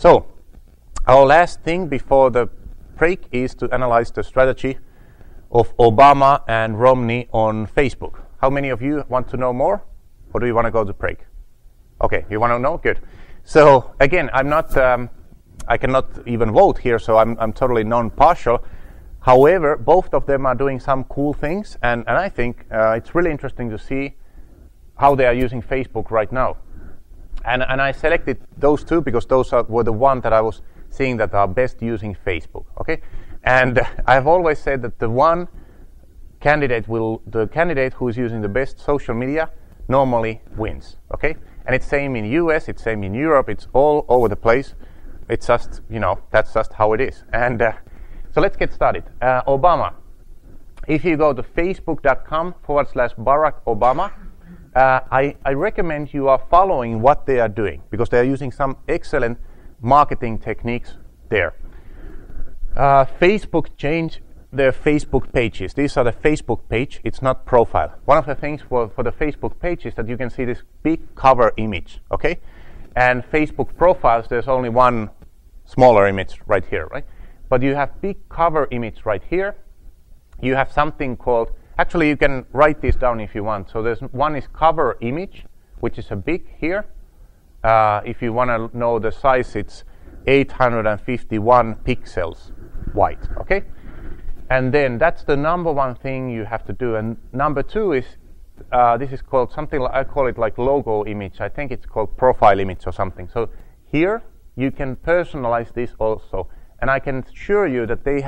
So, our last thing before the break is to analyze the strategy of Obama and Romney on Facebook. How many of you want to know more, or do you want to go to break? Okay, you want to know? Good. So again, I'm not. I cannot even vote here, so I'm totally non-partial. However, both of them are doing some cool things, and I think it's really interesting to see how they are using Facebook right now. And I selected those two because those were the ones that I was seeing that are best using Facebook. Okay, and I've always said that the candidate who is using the best social media normally wins. Okay, and it's same in US, it's same in Europe, it's all over the place. It's just, that's just how it is. And so let's get started. Obama. If you go to facebook.com/Barack Obama, I recommend you are following what they are doing because they are using some excellent marketing techniques there. Facebook changed their Facebook pages. These are the Facebook page. It's not profile. One of the things for the Facebook page is that you can see this big cover image, okay? And Facebook profiles, there's only one smaller image right here, right? But you have big cover image right here. You have something called, actually you can write this down if you want. So there's one is cover image, which is a big here. If you want to know the size, it's 851 pixels wide, okay? And then that's the number one thing you have to do. And number two is, this is called something, I call it like logo image. I think it's called profile image or something. So here you can personalize this also. And I can assure you that they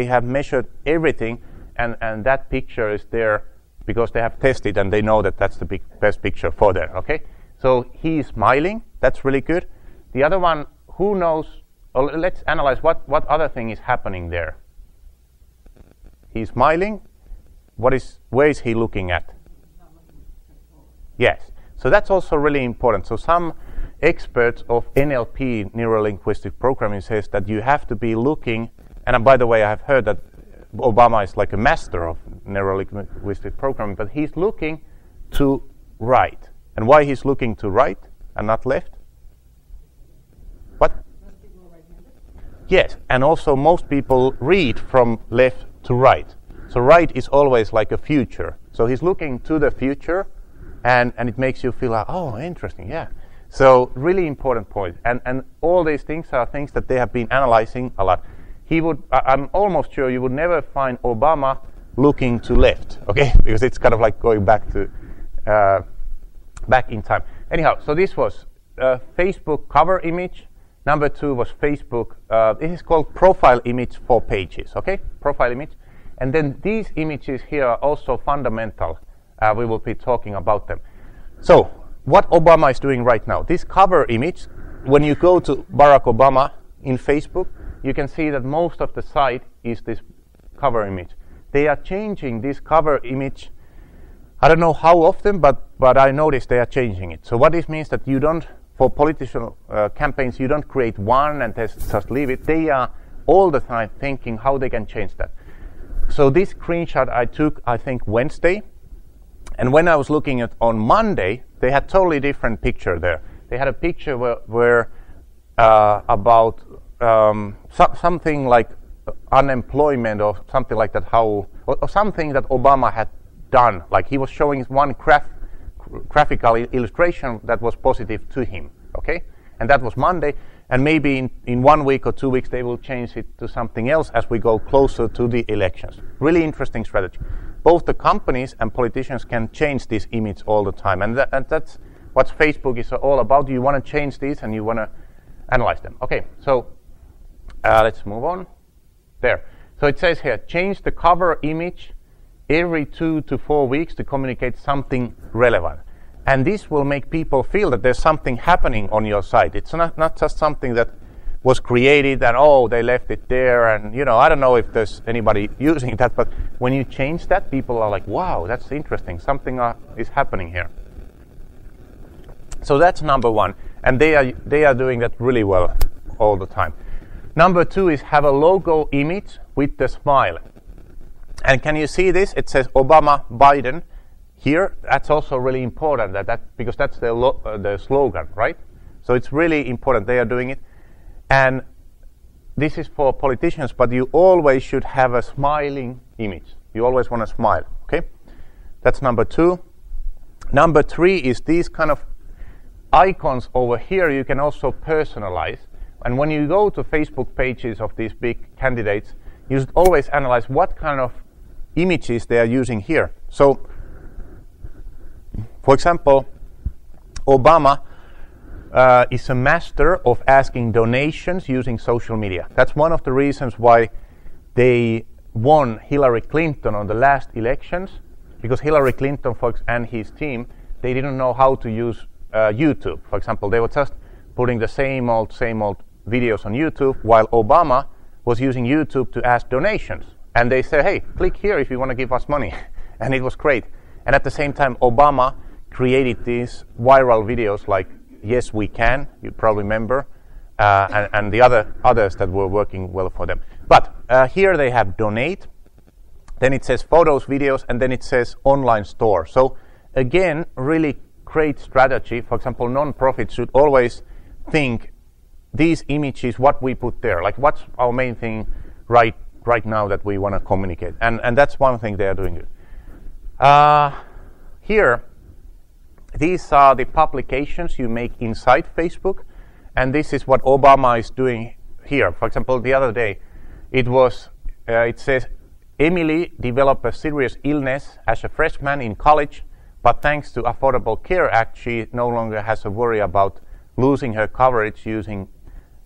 have measured everything, and that picture is there because they have tested and they know that that's the best picture for there, okay? So he is smiling. That's really good. The other one, who knows, let's analyze what other thing is happening there. He's smiling. Where is he looking at? Yes. So that's also really important. So some experts of NLP, neuro-linguistic programming, says that you have to be looking, and by the way, I have heard that Obama is like a master of neuro-linguistic programming, but he's looking to right. And why he's looking to right and not left? What? Yes, and also most people read from left to right. So right is always like a future. So he's looking to the future, and it makes you feel like, oh, interesting, yeah. So really important point. And all these things are things that they have been analyzing a lot. I'm almost sure you would never find Obama looking to left, okay? Because it's kind of like going back in time. Anyhow, so this was Facebook cover image. Number two was Facebook. This is called profile image for pages, okay? Profile image. And then these images here are also fundamental. We will be talking about them. So what Obama is doing right now, this cover image, when you go to Barack Obama in Facebook, you can see that most of the site is this cover image. They are changing this cover image. I don't know how often, but I noticed they are changing it. So what this means that you don't, for political campaigns, you don't create one and just leave it. They are all the time thinking how they can change that. So this screenshot I took, I think, Wednesday. And when I was looking at on Monday, they had totally different picture there. They had a picture where about something like unemployment or something like that, or something that Obama had done. Like he was showing one graphical illustration that was positive to him, okay? And that was Monday. And maybe in 1 week or 2 weeks, they will change it to something else as we go closer to the elections. Really interesting strategy. Both the companies and politicians can change this image all the time. And that's what Facebook is all about. You want to change these and you want to analyze them. Okay, so let's move on. There. So it says here, change the cover image every 2 to 4 weeks to communicate something relevant. And this will make people feel that there's something happening on your site. It's not just something that was created and, oh, they left it there. And, I don't know if there's anybody using that. But when you change that, people are like, wow, that's interesting. Something is happening here. So that's number one. And they are doing that really well all the time. Number two is have a logo image with the smile. And can you see this? It says Obama, Biden. Here, that's also really important because that's the slogan, right? So it's really important. They are doing it. And this is for politicians, but you always should have a smiling image. You always want to smile, okay? That's number 2. Number 3 is these kind of icons over here you can also personalize. And when you go to Facebook pages of these big candidates, you should always analyze what kind of images they are using here. So, for example, Obama is a master of asking donations using social media. That's one of the reasons why they won Hillary Clinton on the last elections, because Hillary Clinton and his team, they didn't know how to use YouTube. For example, they were just putting the same old videos on YouTube, while Obama was using YouTube to ask donations. And they said, hey, click here if you want to give us money. And it was great. And at the same time, Obama created these viral videos like Yes We Can, you probably remember, and the others that were working well for them. But here they have donate, then it says photos, videos, and then it says online store. So again, really great strategy. For example, non-profits should always think these images, what we put there, like what's our main thing right now that we want to communicate. And that's one thing they are doing good. Here, these are the publications you make inside Facebook, and this is what Obama is doing here. For example, the other day, it says, Emily developed a serious illness as a freshman in college, but thanks to Affordable Care Act, she no longer has to worry about losing her coverage using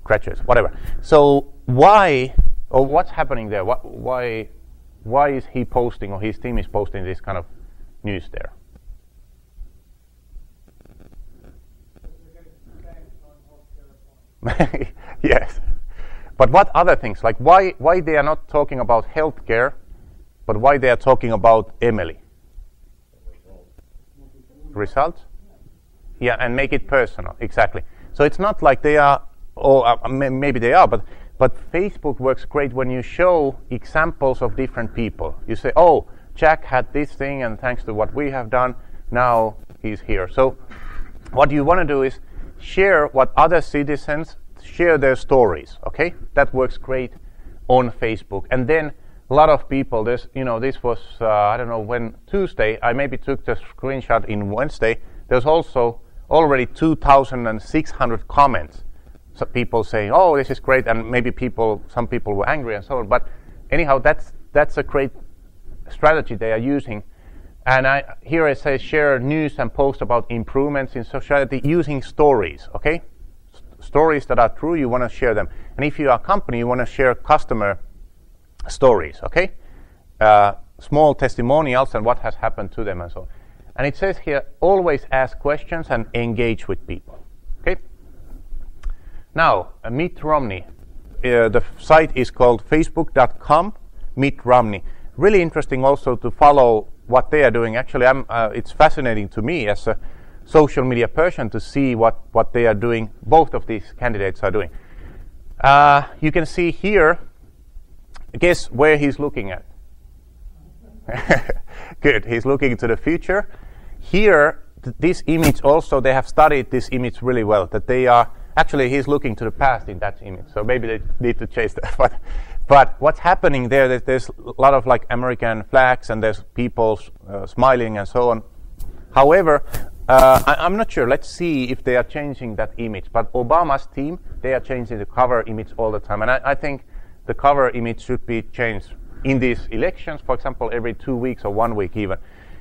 graduates, whatever. So what's happening there? Why is he posting, or his team is posting this kind of news there? Yes, but what other things? Like why they are not talking about healthcare, but why they are talking about Emily? Results? Yeah, and make it personal. Exactly. So it's not like they are, or maybe they are, but Facebook works great when you show examples of different people. You say, oh, Jack had this thing, and thanks to what we have done, now he's here. So what you want to do is share what other citizens share their stories, okay? That works great on Facebook. And then a lot of people, this was, I don't know when, Tuesday, I maybe took the screenshot in Wednesday, there's also already 2,600 comments. So people saying, oh, this is great, and maybe some people were angry and so on. But anyhow, that's a great strategy they are using. And here it says share news and post about improvements in society using stories, okay? Stories that are true, you want to share them. And if you are a company, you want to share customer stories, okay? Small testimonials and what has happened to them and so on. And it says here, always ask questions and engage with people, okay? Now, Meet Romney. The site is called facebook.com, Meet Romney. Really interesting also to follow what they are doing. Actually, it's fascinating to me as a social media person to see what they are doing, both of these candidates are doing. You can see here, guess where he's looking at? Good, he's looking to the future. Here, this image also, they have studied this image really well, that they are, actually he's looking to the past in that image, so maybe they need to change that. But what's happening there, there's a lot of like American flags and there's people smiling and so on. However, I'm not sure. Let's see if they are changing that image. But Obama's team, they are changing the cover image all the time. And I think the cover image should be changed in these elections, for example, every 2 weeks or 1 week even.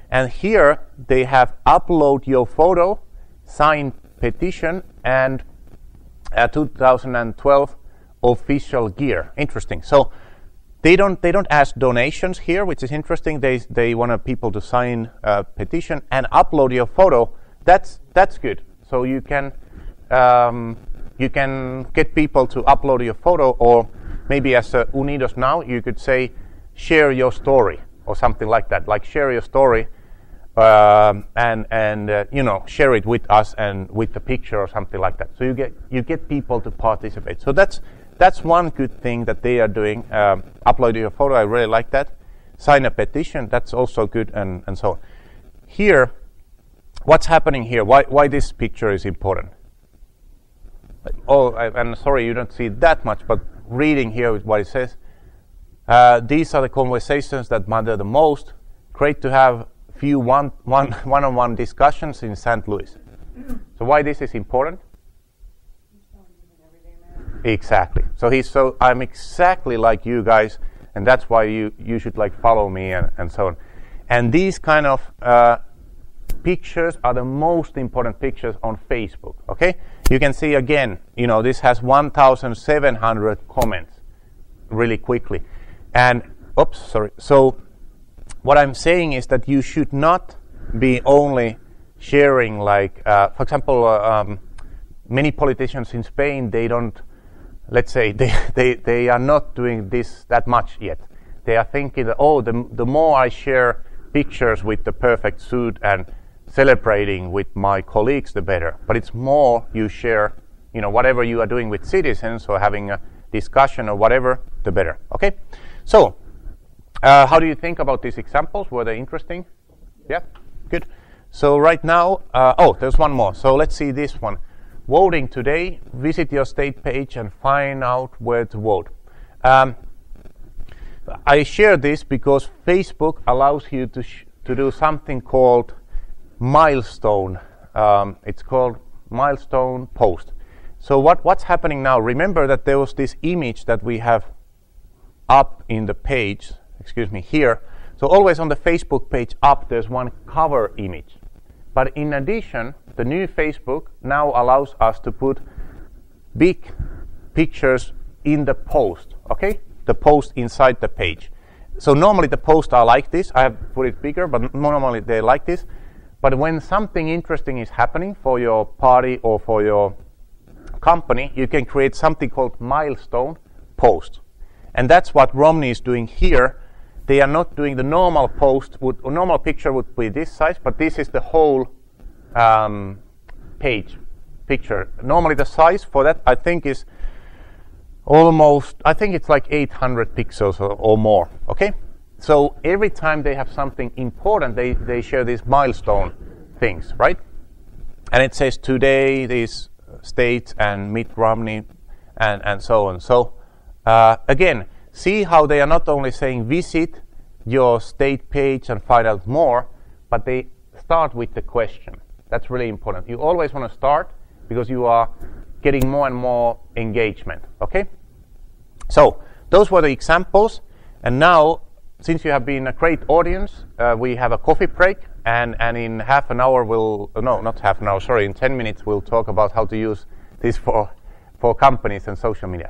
And here they have upload your photo, sign petition, and 2012 official gear. Interesting. So they don't ask donations here, which is interesting. They want people to sign a petition and upload your photo. That's good. So you can get people to upload your photo, or maybe as Unidos Now, you could say share your story or something like that. Like share your story and share it with us and with the picture or something like that. So you get people to participate. So that's one good thing that they are doing. Upload your photo, I really like that. Sign a petition, that's also good, and so on. Here, what's happening here? Why this picture is important? I'm sorry you don't see it that much, but reading here what it says. These are the conversations that matter the most. Great to have few one-on-one discussions in St. Louis. So why this is important? Exactly. So I'm exactly like you guys, and that's why you should like follow me and so on. And these kind of pictures are the most important pictures on Facebook. Okay, you can see again. This has 1,700 comments really quickly. And oops, sorry. So what I'm saying is that you should not be only sharing like, for example, many politicians in Spain, they don't. Let's say they are not doing this that much yet. They are thinking that, the more I share pictures with the perfect suit and celebrating with my colleagues, the better. But it's more you share, whatever you are doing with citizens or having a discussion or whatever, the better. Okay. So, how do you think about these examples? Were they interesting? Yeah. Good. So right now, there's one more. So let's see this one. Voting today, visit your state page and find out where to vote. I share this because Facebook allows you to do something called Milestone. It's called Milestone Post. So what's happening now? Remember that there was this image that we have up in the page, here. So always on the Facebook page up, there's one cover image. But in addition, the new Facebook now allows us to put big pictures in the post, okay? The post inside the page. So normally the posts are like this. I have put it bigger, but normally they're like this. But when something interesting is happening for your party or for your company, you can create something called Milestone Post. And that's what Romney is doing here. They are not doing the normal post. A normal picture would be this size, but this is the whole picture. Normally the size for that, I think, is it's like 800 pixels or more. Okay? So every time they have something important, they share these milestone things, right? And it says today, these states and Mitt Romney and so on. So again, see how they are not only saying visit your state page and find out more, but they start with the question. That's really important. You always want to start because you are getting more and more engagement. Okay? So those were the examples. And now, since you have been a great audience, we have a coffee break. And in half an hour, not half an hour, sorry, in 10 minutes, we'll talk about how to use this for companies and social media.